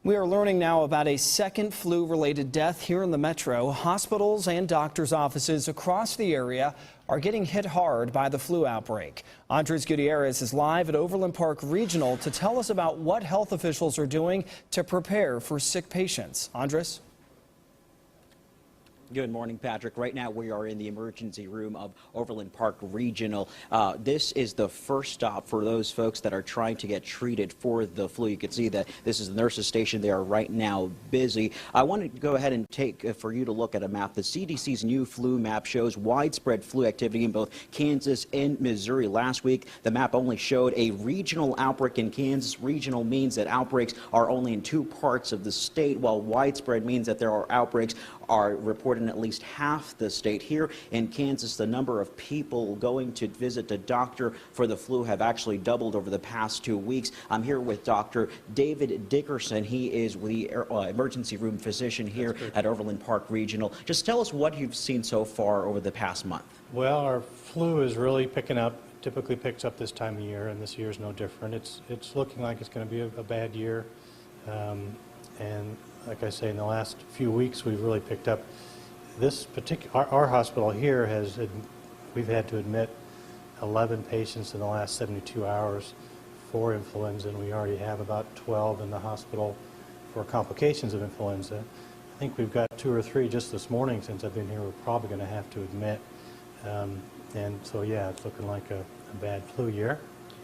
We are learning now about a second flu-related death here in the metro. Hospitals and doctors' offices across the area are getting hit hard by the flu outbreak. Andres Gutierrez is live at Overland Park Regional to tell us about what health officials are doing to prepare for sick patients. Andres? Good morning, Patrick. Right now we are in the emergency room of Overland Park Regional. This is the first stop for those folks that are trying to get treated for the flu. You can see that this is the nurses station. They are right now busy. I want to go ahead and take for you to look at a map. The CDC's new flu map shows widespread flu activity in both Kansas and Missouri. Last week, the map only showed a regional outbreak in Kansas. Regional means that outbreaks are only in two parts of the state, while widespread means that there are outbreaks are reported in at least half the state. Here in Kansas, the number of people going to visit the doctor for the flu have actually doubled over the past 2 weeks. I'm here with Dr. David Dickerson. He is the emergency room physician here at Overland Park Regional. Just tell us what you've seen so far over the past month. Well, our flu is really picking up. Typically picks up this time of year, and this year is no different. It's looking like it's going to be a bad year, and like I say, in the last few weeks, we've really picked up. This particular, our hospital here we've had to admit 11 patients in the last 72 hours for influenza, and we already have about 12 in the hospital for complications of influenza. I think we've got 2 or 3 just this morning since I've been here. We're probably going to have to admit, and so yeah, it's looking like a bad flu year.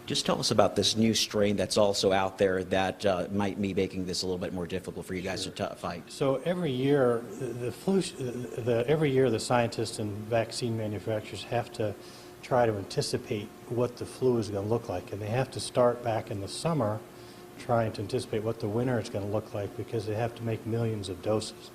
Just tell us about this new strain that's also out there that might be making this a little bit more difficult for you guys to fight. So every year, every year the scientists and vaccine manufacturers have to try to anticipate what the flu is going to look like, and they have to start back in the summer trying to anticipate what the winter is going to look like, because they have to make millions of doses.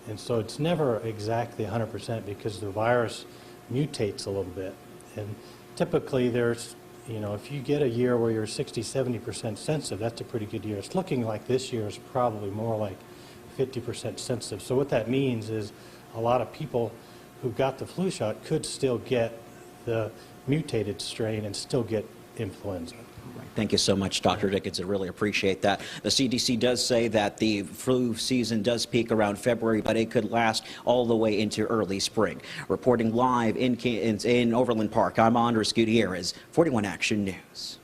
And so it's never exactly 100% because the virus mutates a little bit, and typically there's, you know, if you get a year where you're 60–70% sensitive, that's a pretty good year. It's looking like this year is probably more like 50% sensitive. So what that means is a lot of people who got the flu shot could still get the mutated strain and still get influenza. Thank you so much, Dr. Dickinson. Really appreciate that. The CDC does say that the flu season does peak around February, but it could last all the way into early spring. Reporting live in Overland Park, I'm Andres Gutierrez, 41 Action News.